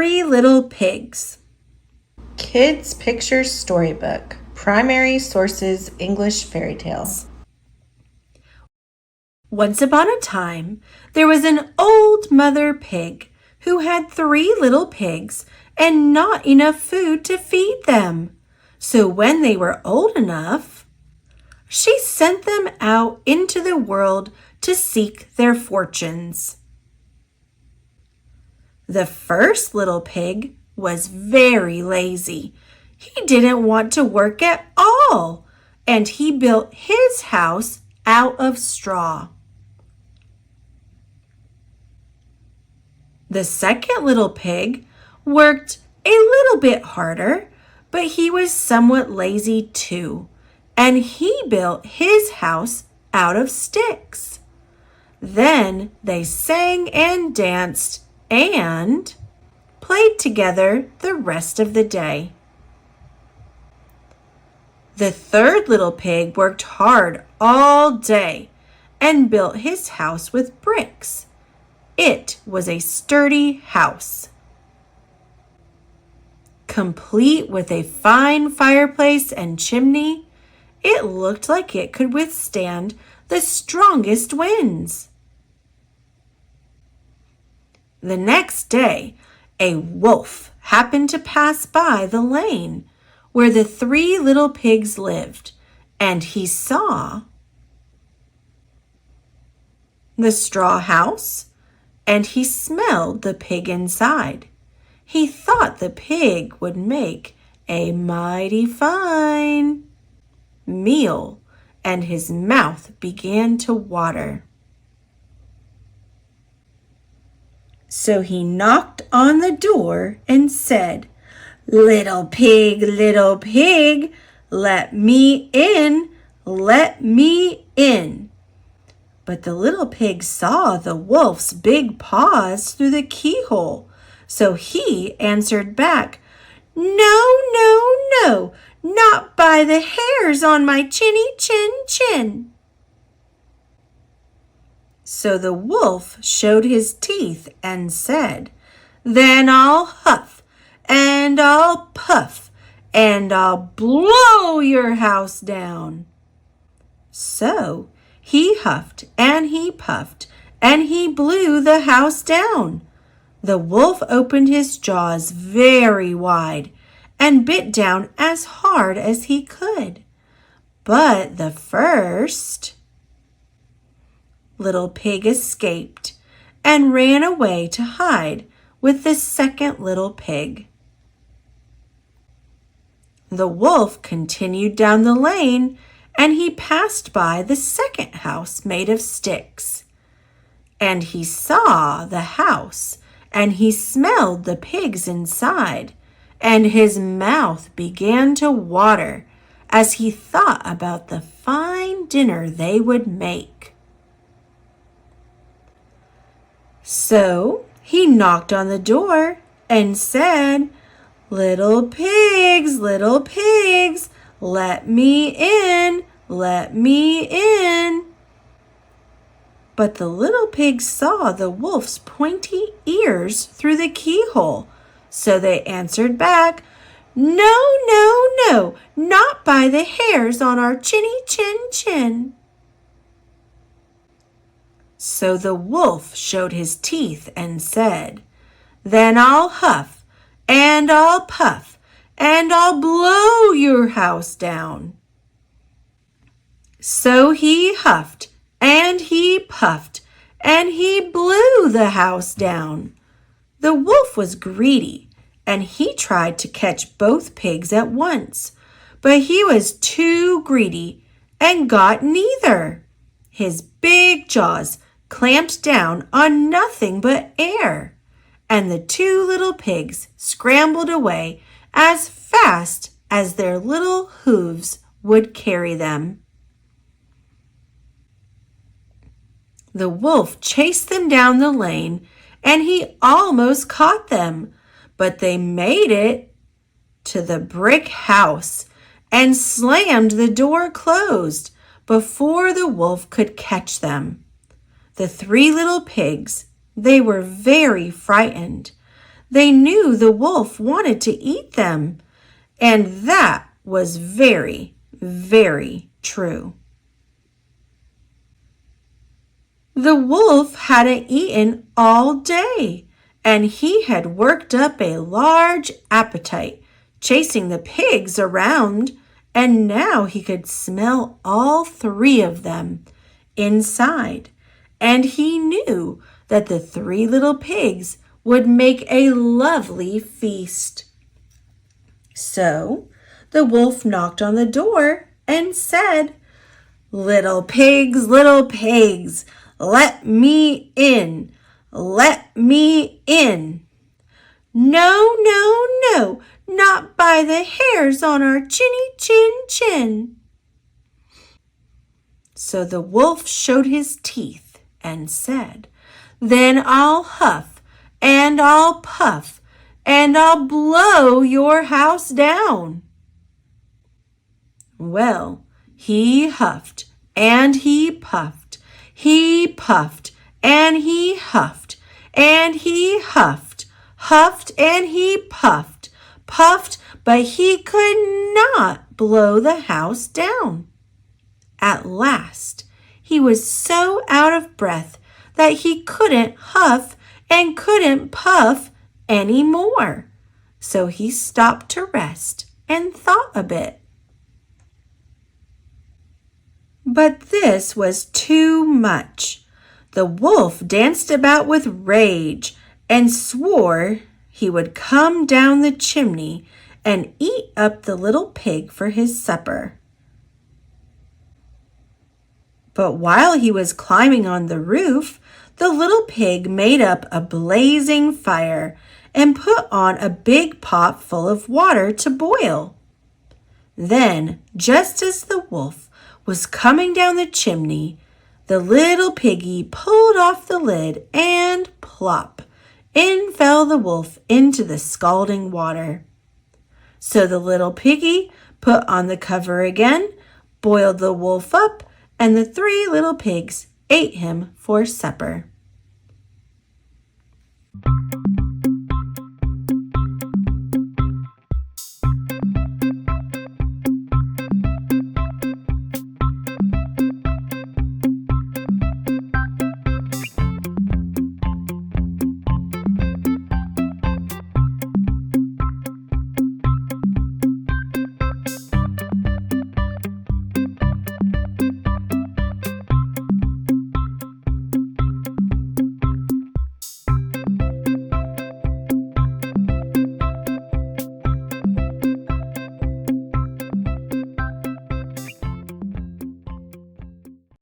Three Little Pigs. Kids Picture Storybook. Primary sources English fairy tales. Once upon a time, there was an old mother pig who had three little pigs and not enough food to feed them. So when they were old enough, she sent them out into the world to seek their fortunes. The first little pig was very lazy. He didn't want to work at all, and he built his house out of straw. The second little pig worked a little bit harder, but he was somewhat lazy too, and he built his house out of sticks. Then they sang and danced and played together the rest of the day. The third little pig worked hard all day and built his house with bricks. It was a sturdy house, complete with a fine fireplace and chimney. It looked like it could withstand the strongest winds. The next day, a wolf happened to pass by the lane where the three little pigs lived, and he saw the straw house, and he smelled the pig inside. He thought the pig would make a mighty fine meal, and his mouth began to water. So he knocked on the door and said, little pig, let me in, let me in." But the little pig saw the wolf's big paws through the keyhole, so he answered back, "No, no, no, not by the hairs on my chinny chin chin." So the wolf showed his teeth and said, "Then I'll huff and I'll puff and I'll blow your house down." So he huffed and he puffed and he blew the house down. The wolf opened his jaws very wide and bit down as hard as he could. But the first little pig escaped and ran away to hide with the second little pig. The wolf continued down the lane and he passed by the second house made of sticks. And he saw the house and he smelled the pigs inside, and his mouth began to water as he thought about the fine dinner they would make. So he knocked on the door and said, little pigs, let me in, let me in." But the little pigs saw the wolf's pointy ears through the keyhole, so they answered back, "No, no, no, not by the hairs on our chinny chin chin." So the wolf showed his teeth and said, "Then I'll huff and I'll puff and I'll blow your house down." So he huffed and he puffed and he blew the house down. The wolf was greedy and he tried to catch both pigs at once, but he was too greedy and got neither. His big jaws clamped down on nothing but air, and the two little pigs scrambled away as fast as their little hooves would carry them. The wolf chased them down the lane, and he almost caught them, but they made it to the brick house and slammed the door closed before the wolf could catch them. The three little pigs, they were very frightened. They knew the wolf wanted to eat them, and that was very, very true. The wolf hadn't eaten all day, and he had worked up a large appetite, chasing the pigs around, and now he could smell all three of them inside, and he knew that the three little pigs would make a lovely feast. So the wolf knocked on the door and said, little pigs, let me in, let me in. No, no, no, not by the hairs on our chinny chin chin. So the wolf showed his teeth and said, then I'll huff and I'll puff and I'll blow your house down. Well, he huffed and he puffed, and he huffed, and he huffed and he puffed, but he could not blow the house down. At last, he was so out of breath that he couldn't huff and couldn't puff any more. So he stopped to rest and thought a bit. But this was too much. The wolf danced about with rage and swore he would come down the chimney and eat up the little pig for his supper. But while he was climbing on the roof, the little pig made up a blazing fire and put on a big pot full of water to boil. Then, just as the wolf was coming down the chimney, the little piggy pulled off the lid and plop, in fell the wolf into the scalding water. So the little piggy put on the cover again, boiled the wolf up, and the three little pigs ate him for supper.